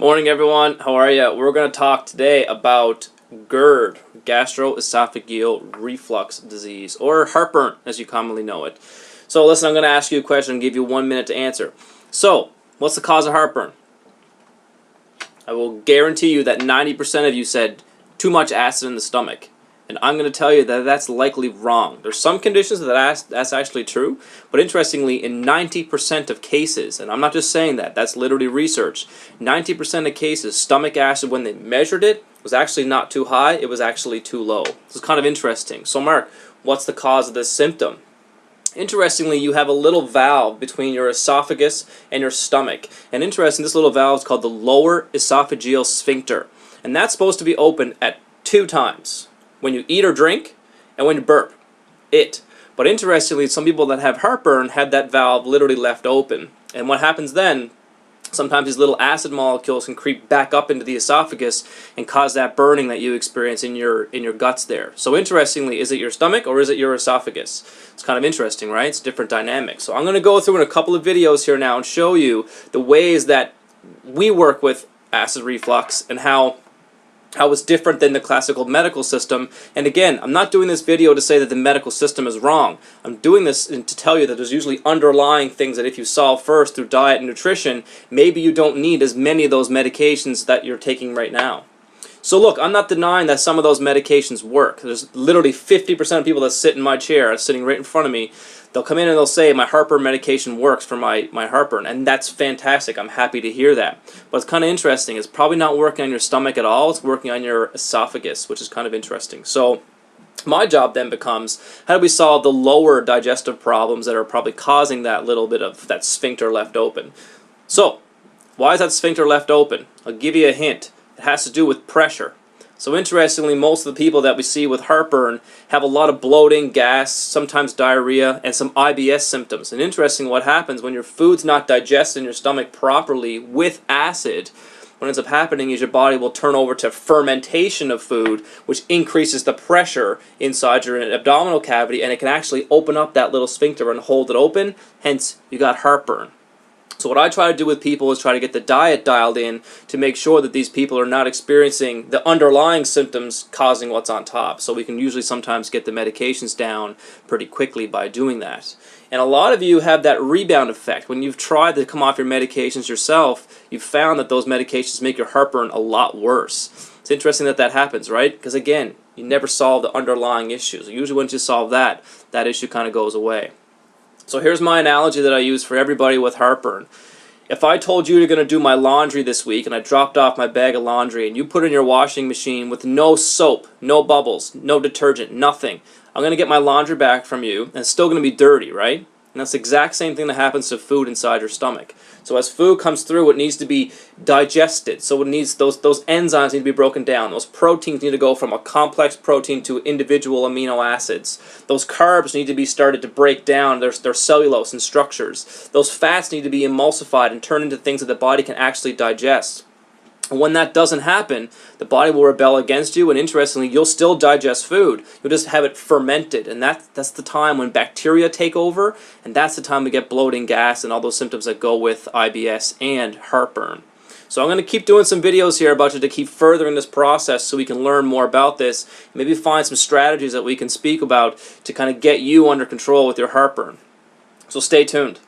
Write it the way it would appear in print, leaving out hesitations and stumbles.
Morning everyone, how are you? We're going to talk today about GERD, gastroesophageal reflux disease, or heartburn as you commonly know it. So listen, I'm going to ask you a question and give you 1 minute to answer. So, what's the cause of heartburn? I will guarantee you that 90% of you said too much acid in the stomach. And I'm going to tell you that that's likely wrong. There's some conditions that that's actually true, but interestingly, in 90% of cases, and I'm not just saying that, that's literally research, 90% of cases, stomach acid, when they measured it, was actually not too high, it was actually too low. This is kind of interesting. So Mark, what's the cause of this symptom? Interestingly, you have a little valve between your esophagus and your stomach. And interesting, this little valve is called the lower esophageal sphincter. And that's supposed to be open at 2 times. When you eat or drink, and when you burp. But interestingly, some people that have heartburn have that valve literally left open. And what happens then, sometimes these little acid molecules can creep back up into the esophagus and cause that burning that you experience in your guts there. So interestingly, is it your stomach or is it your esophagus? It's kind of interesting, right? It's different dynamics. So I'm going to go through in a couple of videos here now and show you the ways that we work with acid reflux and how it's different than the classical medical system. And again, I'm not doing this video to say that the medical system is wrong. I'm doing this to tell you that there's usually underlying things that if you solve first through diet and nutrition, maybe you don't need as many of those medications that you're taking right now. So look, I'm not denying that some of those medications work. There's literally 50% of people that sit in my chair, sitting right in front of me, they'll come in and they'll say, my heartburn medication works for my heartburn. And that's fantastic. I'm happy to hear that. But it's kind of interesting. It's probably not working on your stomach at all. It's working on your esophagus, which is kind of interesting. So my job then becomes, how do we solve the lower digestive problems that are probably causing that little bit of that sphincter left open? So, why is that sphincter left open? I'll give you a hint. It has to do with pressure. So interestingly, most of the people that we see with heartburn have a lot of bloating, gas, sometimes diarrhea, and some IBS symptoms. And interesting, what happens when your food's not digested in your stomach properly with acid, what ends up happening is your body will turn over to fermentation of food, which increases the pressure inside your abdominal cavity, and it can actually open up that little sphincter and hold it open, hence you got heartburn. So what I try to do with people is try to get the diet dialed in to make sure that these people are not experiencing the underlying symptoms causing what's on top. So we can usually sometimes get the medications down pretty quickly by doing that. And a lot of you have that rebound effect. When you've tried to come off your medications yourself, you've found that those medications make your heartburn a lot worse. It's interesting that that happens, right? Because again, you never solve the underlying issues. Usually once you solve that, that issue kind of goes away. So here's my analogy that I use for everybody with heartburn. If I told you you're going to do my laundry this week and I dropped off my bag of laundry and you put it in your washing machine with no soap, no bubbles, no detergent, nothing, I'm going to get my laundry back from you and it's still going to be dirty, right? And that's the exact same thing that happens to food inside your stomach. So as food comes through, it needs to be digested. So it needs those enzymes need to be broken down. Those proteins need to go from a complex protein to individual amino acids. Those carbs need to be started to break down their cellulose and structures. Those fats need to be emulsified and turn into things that the body can actually digest. And when that doesn't happen, the body will rebel against you, and interestingly, you'll still digest food. You'll just have it fermented, and that's the time when bacteria take over, and that's the time we get bloating, gas, and all those symptoms that go with IBS and heartburn. So I'm going to keep doing some videos here about you to keep furthering this process so we can learn more about this, maybe find some strategies that we can speak about to kind of get you under control with your heartburn. So stay tuned.